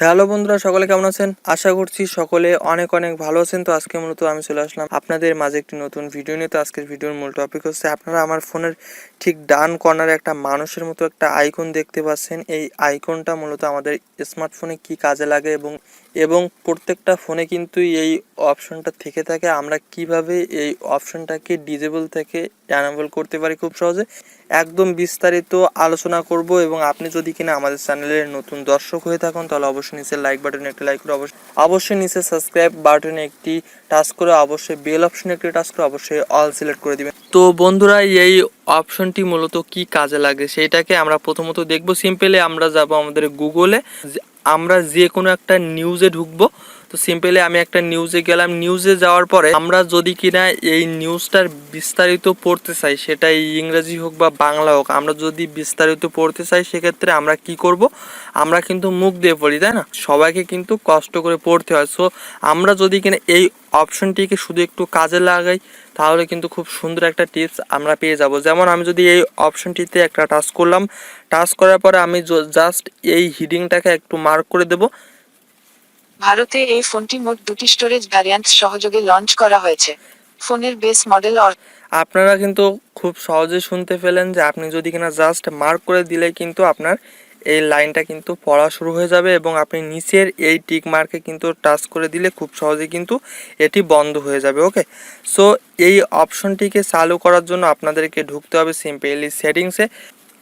Hello বন্ধুরা, সকলে কেমন আছেন? আশা করছি সকলে অনেক অনেক ভালো আছেন। তো আজকে মূলত আমি চলে আসলাম আপনাদের মাঝে একটি নতুন ভিডিও নিয়ে। তো আজকের ভিডিওর মূল টপিক হচ্ছে, আপনারা আমার ফোনের ঠিক ডান কর্নারে একটা মানুষের মতো একটা আইকন দেখতে পাচ্ছেন। এই আইকনটা মূলত আমাদের স্মার্টফোনে কি কাজে লাগে এবং প্রত্যেকটা ফোনে কিন্তু এই অপশনটা থেকে থাকে। আমরা কিভাবে এই অপশনটাকে ডিজেবল থেকে অ্যানেবল করতে পারি খুব সহজে একদম বিস্তারিত আলোচনা করব। এবং আপনি যদি কিনা আমাদের চ্যানেলের নতুন দর্শক হয়ে থাকেন তাহলে অবশ্যই নিচে লাইক বাটনে একটি লাইক করে অবশ্যই নিচে সাবস্ক্রাইব বাটনে একটি টাচ করে অবশ্যই বেল অপশনে একটি টাচ করে অবশ্যই অল সিলেক্ট করে দিবেন। তো বন্ধুরা, এই অপশনটি মূলত কি কাজে লাগে সেইটাকে আমরা প্রথমত দেখব। সিম্পলি আমরা যাব আমাদের গুগলে, আমরা যে কোনো একটা নিউজে ঢুকবো। তো সিম্পলি আমি একটা নিউজে গেলাম। নিউজে যাওয়ার পরে আমরা যদি কিনা এই নিউজটার বিস্তারিত পড়তে চাই, সেটা ইংরেজি হোক বা বাংলা হোক, আমরা যদি বিস্তারিত পড়তে চাই সেক্ষেত্রে আমরা কি করব, আমরা কিন্তু মুখ দিয়ে পড়ি, তাই না? সবাইকে কিন্তু কষ্ট করে পড়তে হয়। সো আমরা যদি কিনা এই অপশনটিকে শুধু একটু কাজে লাগাই তাহলে কিন্তু খুব সুন্দর একটা টিপস আমরা পেয়ে যাব। যেমন আমি যদি এই অপশনটিতে একটা টাচ করলাম, টাচ করার পরে আমি জাস্ট এই হিডিংটাকে একটু মার্ক করে দেব। ভারতে এই ফোনটি মোট 2টি স্টোরেজ ভ্যারিয়েন্ট সহযোগে লঞ্চ করা হয়েছে। ফোনের বেস মডেল আপনারা কিন্তু খুব সহজে শুনতে পেলেন যে আপনি যদি কিনা জাস্ট মার্ক করে দিলে কিন্তু আপনার এই লাইনটা কিন্তু পড়া শুরু হয়ে যাবে এবং আপনি নিচের এই টিক মার্কে কিন্তু টাচ করে দিলে খুব সহজে কিন্তু এটি বন্ধ হয়ে যাবে। ওকে, সো এই অপশনটিকে চালু করার জন্য আপনাদেরকে ঢুকতে হবে সিম্পলি সেটিংসে।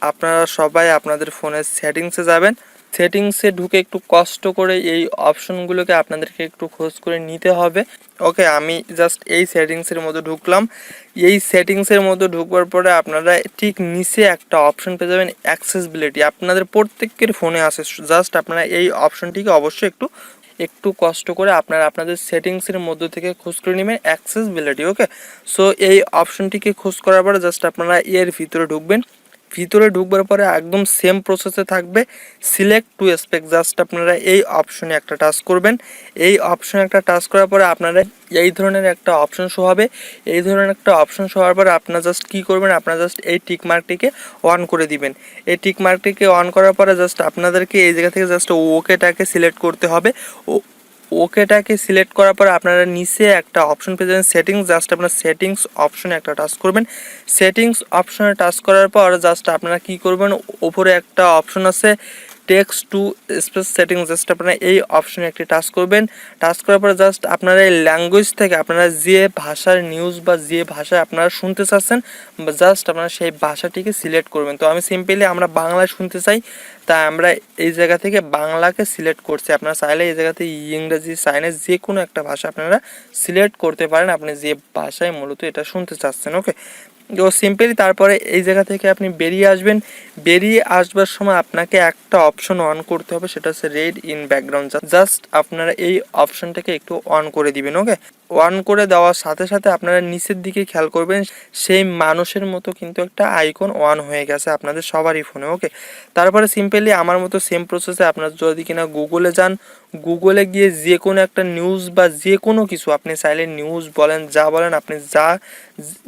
আপনারা সবাই আপনাদের ফোনের সেটিংসে যাবেন। সেটিংসে ঢুকে একটু কষ্ট করে এই অপশনগুলোকে আপনাদেরকে একটু খোঁজ করে নিতে হবে। ওকে, আমি জাস্ট এই সেটিংসের মধ্যে ঢুকলাম। এই সেটিংসের মধ্যে ঢুকবার পরে আপনারা ঠিক নিচে একটা অপশন পেয়ে যাবেন, অ্যাক্সেসিবিলিটি। আপনাদের প্রত্যেকের ফোনে আসে। জাস্ট আপনারা এই অপশনটিকে অবশ্যই একটু কষ্ট করে আপনাদের সেটিংসের মধ্য থেকে খোঁজ করে নেবেন, অ্যাক্সেসিবিলিটি। ওকে, সো এই অপশনটিকে খোঁজ করার পরে জাস্ট আপনারা এর ভিতরে ঢুকবেন। ভিতরে ঢুকবার পরে একদম সেম প্রসেসে থাকবে, সিলেক্ট টু স্পেক। জাস্ট আপনারা এই অপশনে একটা টাচ করবেন। এই অপশনে একটা টাচ করার পরে আপনারা এই ধরনের একটা অপশন শো হবে। এই ধরনের একটা অপশন শো হওয়ার পরে আপনারা জাস্ট কী করবেন, আপনারা জাস্ট এই টিক মার্কটিকে অন করে দিবেন। এই টিক মার্কটিকে অন করার পরে জাস্ট আপনাদেরকে এই জায়গা থেকে জাস্ট ওকেটাকে সিলেক্ট করতে হবে। ওকেটাকে সিলেক্ট করার পর আপনারা নিচে একটা অপশন পেয়ে যাবেন, সেটিংস। জাস্ট আপনার সেটিংস অপশনে একটা টাচ করবেন। সেটিংস অপশনে টাচ করার পর জাস্ট আপনারা কি করবেন, উপরে একটা অপশন আছে text to space settings. Just আপনারা এই অপশনে একটি টাচ করবেন। টাচ করার পরে জাস্ট আপনারা এই ল্যাঙ্গুয়েজ থেকে আপনারা যে ভাষার নিউজ বা যে ভাষায় আপনারা শুনতে চাচ্ছেন জাস্ট আপনারা সেই ভাষাটিকে সিলেক্ট করবেন। তো আমি সিম্পলি আমরা বাংলায় শুনতে চাই, তাই আমরা এই জায়গা থেকে বাংলাকে সিলেক্ট করছি। আপনারা চাইলে এই জায়গাতে ইংরেজি, চাইনিজ যে কোনো একটা ভাষা আপনারা সিলেক্ট করতে পারেন, আপনি যে ভাষায় মূলত এটা শুনতে চাচ্ছেন। ওকে, তো সিম্পলি তারপরে এই জায়গা থেকে আপনি বেরিয়ে আসবেন। বেরিয়ে আসবার সময় আপনাকে একটা অপশন অন করতে হবে, সেটা হচ্ছে রেড ইন ব্যাকগ্রাউন্ড। জাস্ট আপনারা এই অপশনটাকে একটু অন করে দিবেন। ওকে, অন করে দেওয়ার সাথে সাথে আপনারা নিচের দিকে খেয়াল করবেন, সেই মানুষের মতো কিন্তু একটা আইকন অন হয়ে গেছে আপনাদের সবারই ফোনে। ওকে, তারপরে সিম্পলি আমার মতো সেম প্রসেসে আপনারা যদি কিনা গুগলে যান, গুগলে গিয়ে যে কোনো একটা নিউজ বা যে কোনো কিছু আপনি চাইলে নিউজ বলেন, যা বলেন আপনি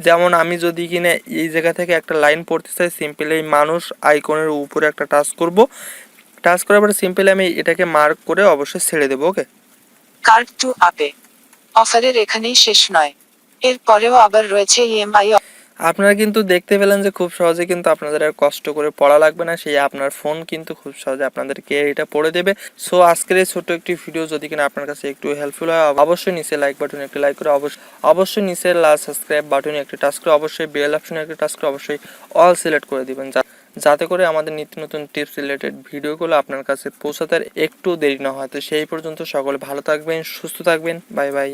যেমন আমি যদি কিনা এই জায়গা থেকে একটা লাইন পড়তে চাই, সিম্পলি এই মানুষ আইকনের উপরে একটা টাচ করব। টাচ করার পরে সিম্পলি আমি এটাকে মার্ক করে অবশ্যই ছেড়ে দেবো। ওকে, কার্ড টু আপে অফারের এখানেই শেষ নয়, এর পরেও আবার রয়েছে ইএমআই। আপনারা কিন্তু দেখতে পেলেন যে খুব সহজে কিন্তু আপনাদের আর কষ্ট করে পড়া লাগবে না, সেই আপনার ফোন কিন্তু খুব সহজে আপনাদেরকে এটা পড়ে দেবে। সো আজকের এই ছোট্ট একটি ভিডিও যদি কিনা আপনার কাছে একটু হেল্পফুল হয়, অবশ্যই নিচে লাইক বাটনে একটি লাইক করে অবশ্যই নিচে সাবস্ক্রাইব বাটনে একটি টাচ করে অবশ্যই বেল অপশনে একটি টাচ করে অবশ্যই অল সিলেক্ট করে দিবেন, যাতে করে আমাদের নিত্য নতুন টিপস রিলেটেড ভিডিওগুলো আপনার কাছে পৌঁছাতে একটু দেরি না হয়। তো সেই পর্যন্ত সকলে ভালো থাকবেন, সুস্থ থাকবেন। Bye bye.